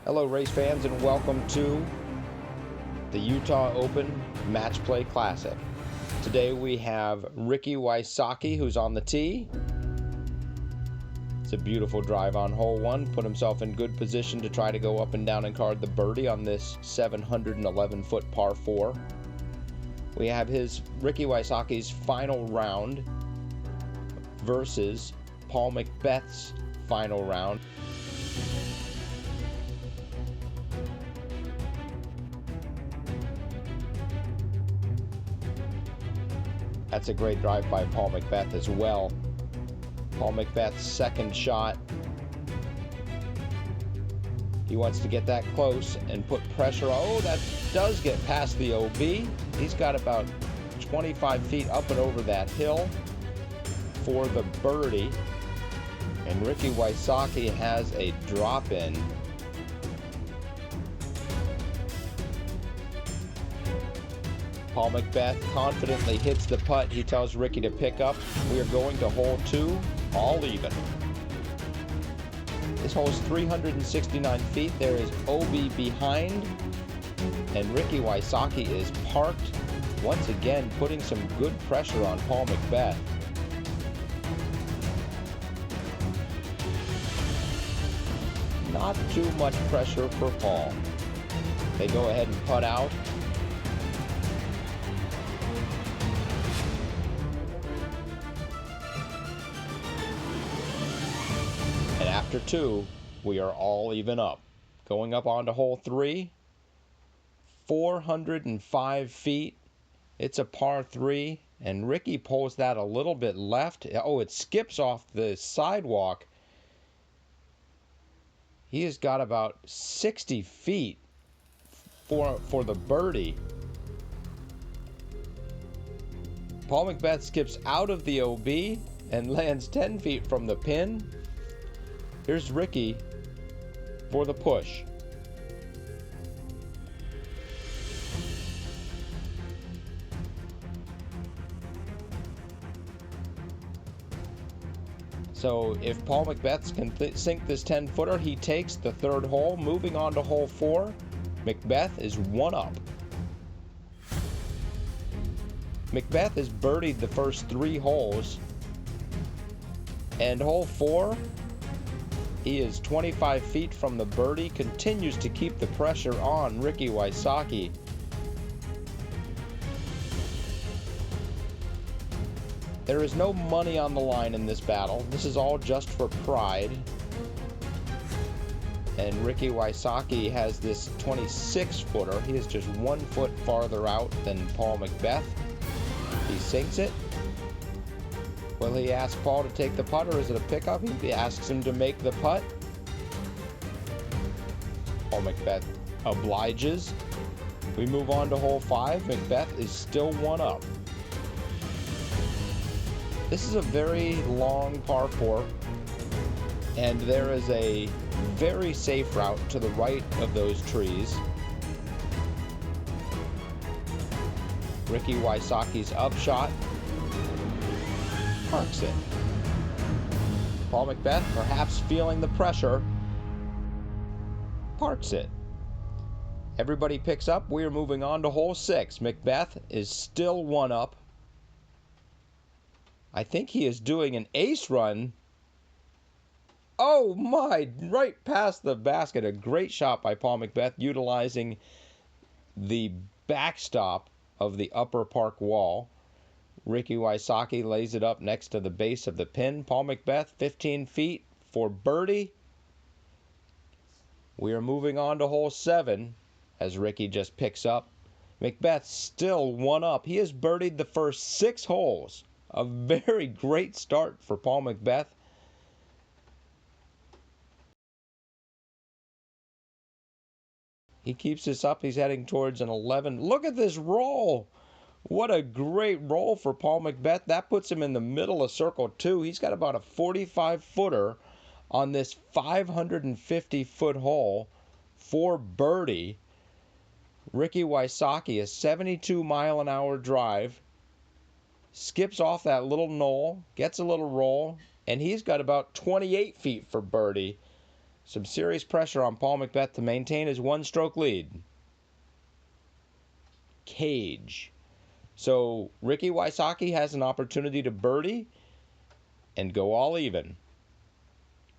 Hello race fans and welcome to the Utah Open Match Play Classic. Today we have Ricky Wysocki, who's on the tee. It's a beautiful drive on hole 1. Put himself in good position to try to go up and down and card the birdie on this 711-foot par 4. We have Ricky Wysocki's final round versus Paul McBeth's final round. That's a great drive by Paul McBeth as well. Paul McBeth's second shot. He wants to get that close and put pressure. Oh, that does get past the OB. He's got about 25 feet up and over that hill for the birdie. And Ricky Wysocki has a drop in. Paul McBeth confidently hits the putt. He tells Ricky to pick up. We are going to hole 2, all even. This hole is 369 feet. There is OB behind. And Ricky Wysocki is parked, once again putting some good pressure on Paul McBeth. Not too much pressure for Paul. They go ahead and putt out. And after 2, we are all even up. Going up onto hole 3, 405 feet. It's a par 3, and Ricky pulls that a little bit left. Oh, it skips off the sidewalk. He has got about 60 feet for the birdie. Paul McBeth skips out of the OB and lands 10 feet from the pin. Here's Ricky for the push. So if Paul McBeth can sink this 10-footer, he takes the third hole. Moving on to hole 4, McBeth is 1 up. McBeth has birdied the first 3 holes. And hole 4, he is 25 feet from the birdie, continues to keep the pressure on Ricky Wysocki. There is no money on the line in this battle. This is all just for pride. And Ricky Wysocki has this 26-footer. He is just 1 foot farther out than Paul McBeth. He sinks it. Will he ask Paul to take the putt, or is it a pickup? He asks him to make the putt. Paul McBeth obliges. We move on to hole 5. McBeth is still 1 up. This is a very long par 4, and there is a very safe route to the right of those trees. Ricky Wysocki's upshot parks it. Paul McBeth, perhaps feeling the pressure, parks it. Everybody picks up. We are moving on to hole 6. McBeth is still 1 up. I think he is doing an ace run. Oh my, right past the basket. A great shot by Paul McBeth, utilizing the backstop of the upper park wall. Ricky Wysocki lays it up next to the base of the pin. Paul McBeth, 15 feet for birdie. We are moving on to hole 7 as Ricky just picks up. McBeth still 1 up. He has birdied the first 6 holes. A very great start for Paul McBeth. He keeps this up. He's heading towards an 11. Look at this roll. What a great roll for Paul McBeth. That puts him in the middle of circle 2. He's got about a 45-footer on this 550-foot hole for birdie. Ricky Wysocki, a 72-mile-an-hour drive, skips off that little knoll, gets a little roll, and he's got about 28 feet for birdie. Some serious pressure on Paul McBeth to maintain his one-stroke lead. Cage. So Ricky Wysocki has an opportunity to birdie and go all even.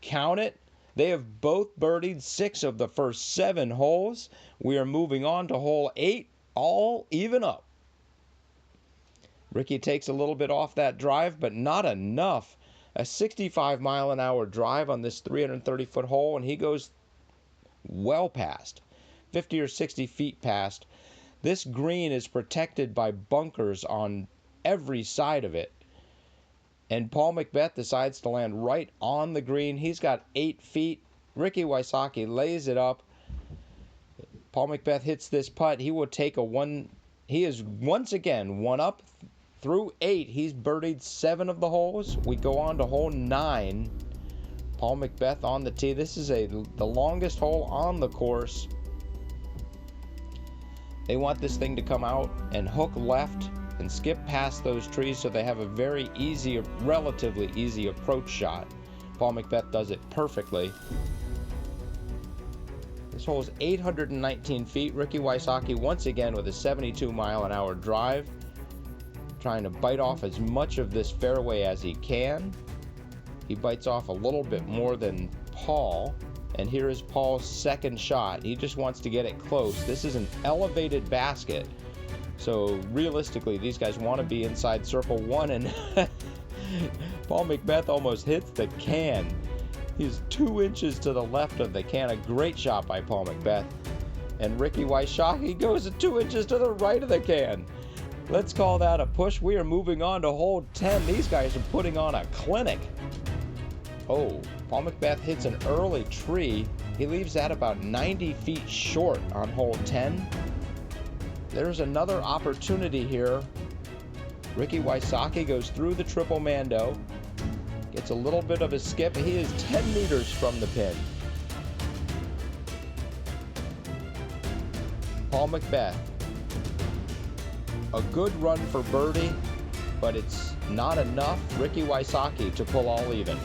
Count it. They have both birdied 6 of the first 7 holes. We are moving on to hole 8, all even up. Ricky takes a little bit off that drive, but not enough. A 65-mile-an-hour drive on this 330-foot hole, and he goes well past, 50 or 60 feet past. This green is protected by bunkers on every side of it. And Paul McBeth decides to land right on the green. He's got 8 feet. Ricky Wysocki lays it up. Paul McBeth hits this putt. He will take a one. He is once again 1 up through 8. He's birdied 7 of the holes. We go on to hole 9. Paul McBeth on the tee. This is the longest hole on the course. They want this thing to come out and hook left and skip past those trees so they have a very easy, relatively easy approach shot. Paul McBeth does it perfectly. This hole is 819 feet. Ricky Wysocki once again with a 72-mile-an-hour drive, trying to bite off as much of this fairway as he can. He bites off a little bit more than Paul. And here is Paul's second shot. He just wants to get it close. This is an elevated basket. So realistically, these guys want to be inside circle 1, and Paul McBeth almost hits the can. He's 2 inches to the left of the can. A great shot by Paul McBeth. And Ricky Wysocki goes 2 inches to the right of the can. Let's call that a push. We are moving on to hole 10. These guys are putting on a clinic. Oh, Paul McBeth hits an early tree. He leaves that about 90 feet short on hole 10. There's another opportunity here. Ricky Wysocki goes through the triple mando, gets a little bit of a skip. He is 10 meters from the pin. Paul McBeth, a good run for birdie, but it's not enough. Ricky Wysocki to pull all even.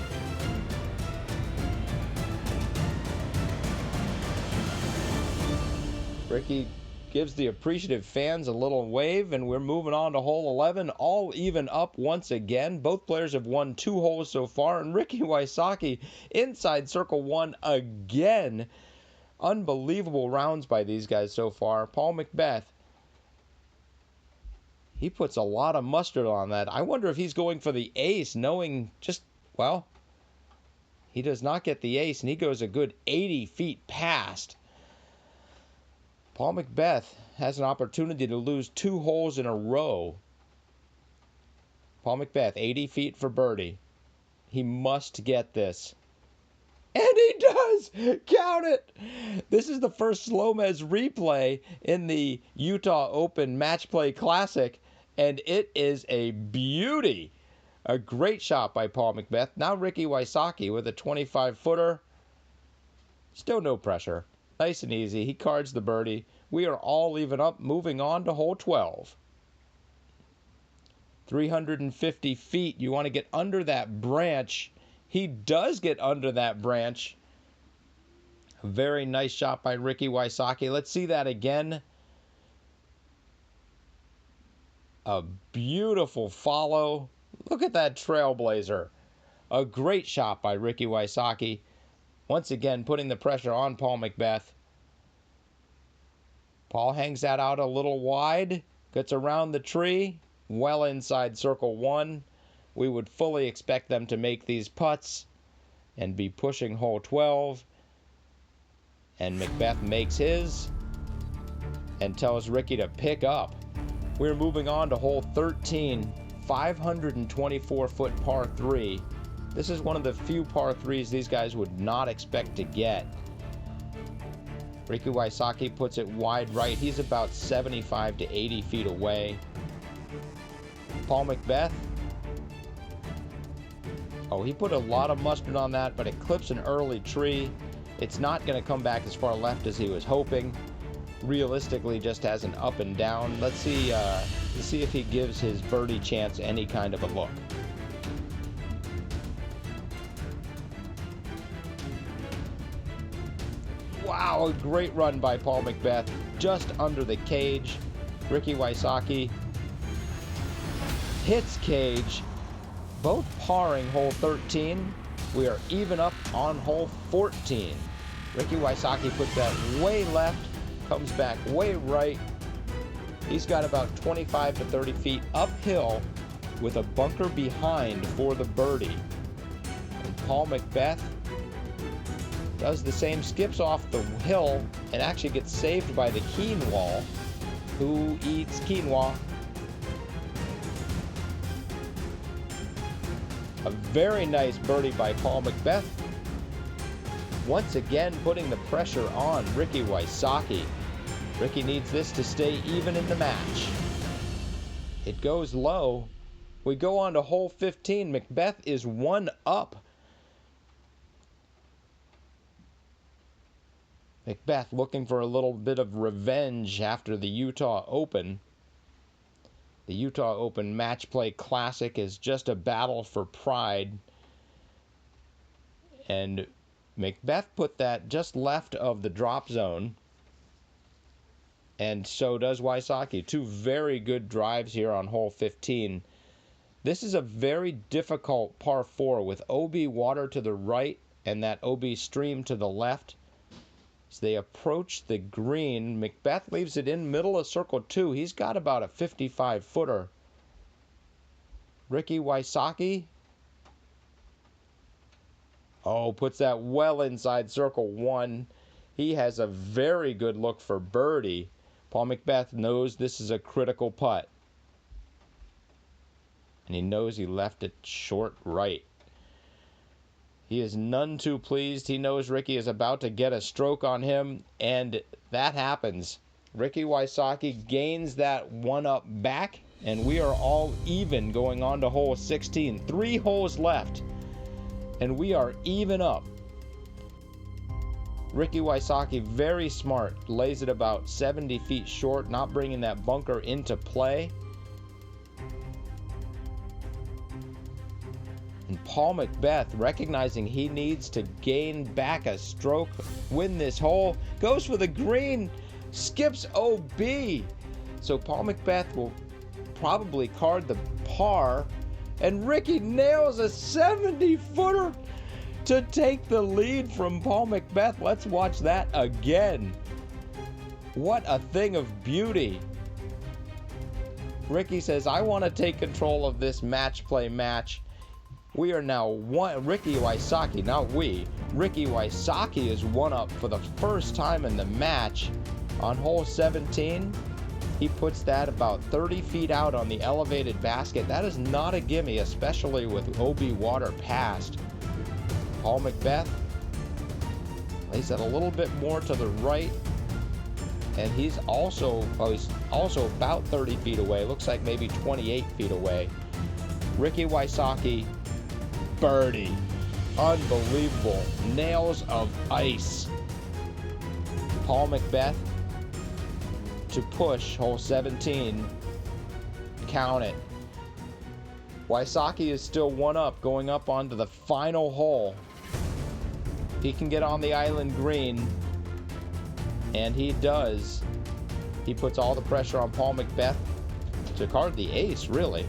Ricky gives the appreciative fans a little wave, and we're moving on to hole 11, all even up once again. Both players have won 2 holes so far, and Ricky Wysocki inside circle 1 again. Unbelievable rounds by these guys so far. Paul McBeth, he puts a lot of mustard on that. I wonder if he's going for the ace, knowing just, well, he does not get the ace, and he goes a good 80 feet past. Paul McBeth has an opportunity to lose 2 holes in a row. Paul McBeth, 80 feet for birdie. He must get this. And he does! Count it! This is the first Jomez replay in the Utah Open Match Play Classic, and it is a beauty. A great shot by Paul McBeth. Now Ricky Wysocki with a 25-footer. Still no pressure. Nice and easy. He cards the birdie. We are all even up, moving on to hole 12. 350 feet. You want to get under that branch. He does get under that branch. A very nice shot by Ricky Wysocki. Let's see that again. A beautiful follow. Look at that trailblazer. A great shot by Ricky Wysocki. Once again, putting the pressure on Paul McBeth. Paul hangs that out a little wide, gets around the tree, well inside circle 1. We would fully expect them to make these putts and be pushing hole 12. And McBeth makes his and tells Ricky to pick up. We're moving on to hole 13, 524-foot par 3. This is one of the few par 3s these guys would not expect to get. Ricky Wysocki puts it wide right. He's about 75 to 80 feet away. Paul McBeth. Oh, he put a lot of mustard on that, but it clips an early tree. It's not going to come back as far left as he was hoping. Realistically, just has an up and down. Let's see if he gives his birdie chance any kind of a look. Wow, a great run by Paul McBeth. Just under the cage. Ricky Wysocki hits cage. Both parring hole 13. We are even up on hole 14. Ricky Wysocki puts that way left, comes back way right. He's got about 25 to 30 feet uphill with a bunker behind for the birdie. And Paul McBeth does the same, skips off the hill, and actually gets saved by the quinoa. Who eats quinoa? A very nice birdie by Paul McBeth. Once again putting the pressure on Ricky Wysocki. Ricky needs this to stay even in the match. It goes low. We go on to hole 15. McBeth is 1 up. McBeth looking for a little bit of revenge after the Utah Open. The Utah Open Match Play Classic is just a battle for pride. And McBeth put that just left of the drop zone. And so does Wysocki. Two very good drives here on hole 15. This is a very difficult par 4 with OB water to the right and that OB stream to the left. As they approach the green, McBeth leaves it in middle of circle 2. He's got about a 55-footer. Ricky Wysocki, puts that well inside circle 1. He has a very good look for birdie. Paul McBeth knows this is a critical putt. And he knows he left it short right. He is none too pleased. He knows Ricky is about to get a stroke on him, and that happens. Ricky Wysocki gains that 1 up back, and we are all even going on to hole 16. 3 holes left, and we are even up. Ricky Wysocki, very smart, lays it about 70 feet short, not bringing that bunker into play. And Paul McBeth, recognizing he needs to gain back a stroke, win this hole, goes for the green, skips OB. So Paul McBeth will probably card the par, and Ricky nails a 70-footer to take the lead from Paul McBeth. Let's watch that again. What a thing of beauty. Ricky says, I want to take control of this match play match. We are now Ricky Wysocki, not we. Ricky Wysocki is 1 up for the first time in the match. On hole 17, he puts that about 30 feet out on the elevated basket. That is not a gimme, especially with OB water past. Paul McBeth lays it a little bit more to the right, and he's also about 30 feet away. Looks like maybe 28 feet away. Ricky Wysocki, birdie. Unbelievable. Nails of ice. Paul McBeth to push hole 17. Count it. Wysocki is still 1 up, going up onto the final hole. He can get on the island green, and he does. He puts all the pressure on Paul McBeth to card the ace, really.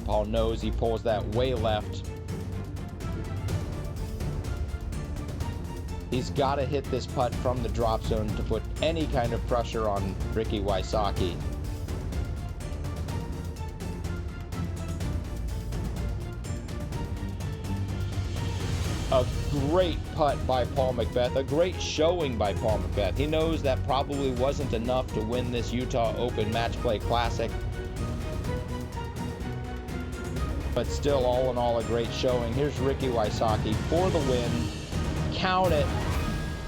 Paul knows he pulls that way left. He's got to hit this putt from the drop zone to put any kind of pressure on Ricky Wysocki. A great putt by Paul McBeth, a great showing by Paul McBeth. He knows that probably wasn't enough to win this Utah Open Match Play Classic. But still, all in all, a great showing. Here's Ricky Wysocki for the win. Count it.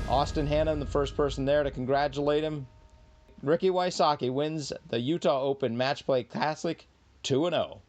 Austin Hannon, the first person there to congratulate him. Ricky Wysocki wins the Utah Open Match Play Classic 2-0.